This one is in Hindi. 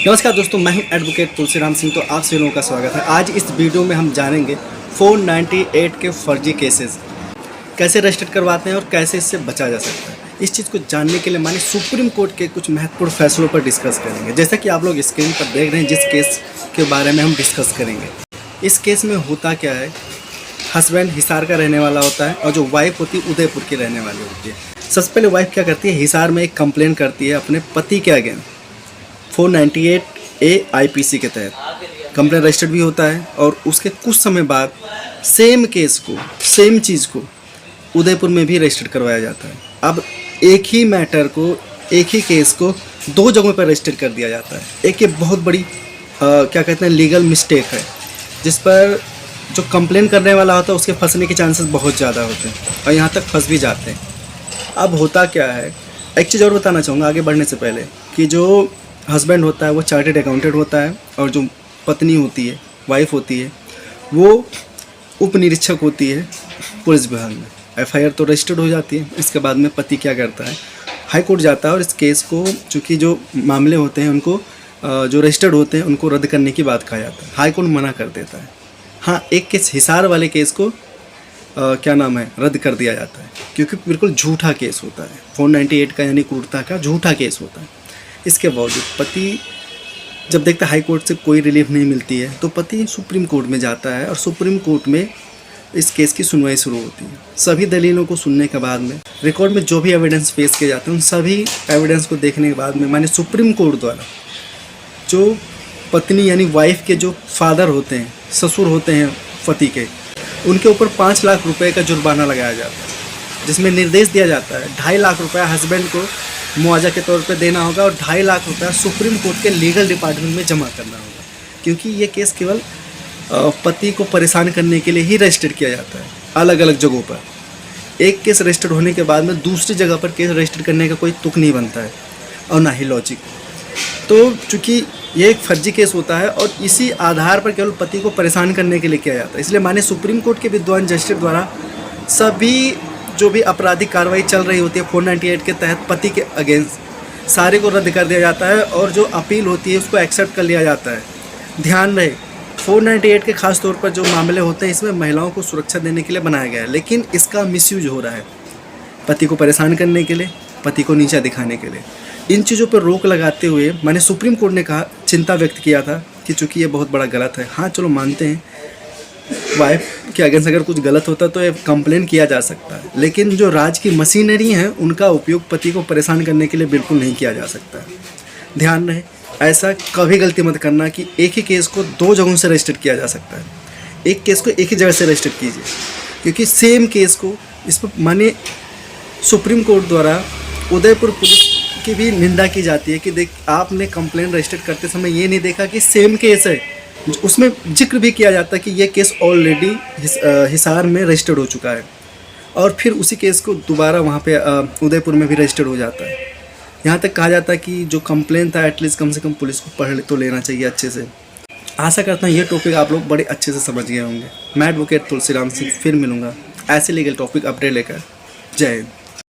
नमस्कार दोस्तों, मैं हूं एडवोकेट तुलसीराम सिंह। तो आप सभी लोगों का स्वागत है। आज इस वीडियो में हम जानेंगे 498 के फर्जी केसेस कैसे रजिस्टर करवाते हैं और कैसे इससे बचा जा सकता है। इस चीज़ को जानने के लिए मैंने सुप्रीम कोर्ट के कुछ महत्वपूर्ण फैसलों पर डिस्कस करेंगे। जैसा कि आप लोग स्क्रीन पर देख रहे हैं, जिस केस के बारे में हम डिस्कस करेंगे। इस केस में होता क्या है, हस्बैंड हिसार का रहने वाला होता है और जो वाइफ होती है उदयपुर की रहने वाली होती है। सबसे पहले वाइफ क्या करती है, हिसार में एक कंप्लेंट करती है अपने पति के अगेंस्ट 498A IPC के तहत कंप्लेन रजिस्टर्ड भी होता है। और उसके कुछ समय बाद सेम केस को, सेम चीज़ को उदयपुर में भी रजिस्टर्ड करवाया जाता है। अब एक ही मैटर को, एक ही केस को दो जगहों पर रजिस्टर कर दिया जाता है। एक ये बहुत बड़ी क्या कहते हैं, लीगल मिस्टेक है, जिस पर जो कंप्लेन करने वाला होता है उसके फंसने के चांसेस बहुत ज़्यादा होते हैं और यहाँ तक फंस भी जाते हैं। अब होता क्या है, एक चीज़ और बताना चाहूँगा आगे बढ़ने से पहले, कि जो हस्बैंड होता है वो चार्टेड अकाउंटेंट होता है और जो पत्नी होती है, वाइफ होती है, वो उप निरीक्षक होती है पुलिस विभाग में। FIR तो रजिस्टर्ड हो जाती है। इसके बाद में पति क्या करता है, हाई कोर्ट जाता है और इस केस को, चूँकि जो मामले होते हैं उनको जो रजिस्टर्ड होते हैं उनको रद्द करने की बात कहा जाता है। हाई कोर्ट मना कर देता है। हाँ, एक केस हिसार वाले केस को क्या नाम है, रद्द कर दिया जाता है, क्योंकि बिल्कुल झूठा केस होता है। 498 का यानी क्रूरता का झूठा केस होता है। इसके बावजूद पति जब देखता है हाई कोर्ट से कोई रिलीफ नहीं मिलती है, तो पति सुप्रीम कोर्ट में जाता है और सुप्रीम कोर्ट में इस केस की सुनवाई शुरू होती है। सभी दलीलों को सुनने के बाद में, रिकॉर्ड में जो भी एविडेंस पेश किए जाते हैं, उन सभी एविडेंस को देखने के बाद में माने सुप्रीम कोर्ट द्वारा जो पत्नी यानी वाइफ के जो फादर होते हैं, ससुर होते हैं पति के, उनके ऊपर 5 लाख रुपए का जुर्माना लगाया जाता है, जिसमें निर्देश दिया जाता है 2.5 लाख रुपया हस्बैंड को मुआवजा के तौर पे देना होगा और 2.5 लाख रुपया सुप्रीम कोर्ट के लीगल डिपार्टमेंट में जमा करना होगा, क्योंकि ये केस केवल पति को परेशान करने के लिए ही रजिस्टर किया जाता है। अलग अलग जगहों पर एक केस रजिस्टर होने के बाद में दूसरी जगह पर केस रजिस्टर करने का कोई तुक नहीं बनता है और ना ही लॉजिक। तो चूँकि ये एक फर्जी केस होता है और इसी आधार पर केवल पति को परेशान करने के लिए किया जाता है, इसलिए माने सुप्रीम कोर्ट के विद्वान जस्टिस द्वारा सभी जो भी आपराधिक कार्रवाई चल रही होती है 498 के तहत पति के अगेंस्ट, सारे को रद्द कर दिया जाता है और जो अपील होती है उसको एक्सेप्ट कर लिया जाता है। ध्यान रहे, 498 के खास तौर पर जो मामले होते हैं इसमें महिलाओं को सुरक्षा देने के लिए बनाया गया है, लेकिन इसका मिसयूज हो रहा है पति को परेशान करने के लिए, पति को नीचा दिखाने के लिए। इन चीज़ों पर रोक लगाते हुए मैंने सुप्रीम कोर्ट ने कहा, चिंता व्यक्त किया था कि चूँकि ये बहुत बड़ा गलत है। हाँ चलो मानते हैं, वाइफ के अगेंस्ट अगर कुछ गलत होता तो ये कंप्लेन किया जा सकता है, लेकिन जो राज की मशीनरी है उनका उपयोग पति को परेशान करने के लिए बिल्कुल नहीं किया जा सकता है। ध्यान रहे, ऐसा कभी गलती मत करना कि एक ही केस को दो जगहों से रजिस्टर किया जा सकता है। एक केस को एक ही जगह से रजिस्टर कीजिए, क्योंकि सेम केस को इस पर माने सुप्रीम कोर्ट द्वारा उदयपुर पुलिस की भी निंदा की जाती है कि देख, आपने कंप्लेन रजिस्टर करते समय ये नहीं देखा कि सेम केस है। उसमें जिक्र भी किया जाता है कि ये केस ऑलरेडी हिसार में रजिस्टर्ड हो चुका है और फिर उसी केस को दोबारा वहाँ पे उदयपुर में भी रजिस्टर्ड हो जाता है। यहाँ तक कहा जाता है कि जो कंप्लेन था एटलीस्ट कम से कम पुलिस को पढ़ तो लेना चाहिए अच्छे से। आशा करता हूँ ये टॉपिक आप लोग बड़े अच्छे से समझ गए होंगे। मैं एडवोकेट तुलसीराम सिंह फिर मिलूँगा ऐसे लीगल टॉपिक अपडेट लेकर। जय हिंद।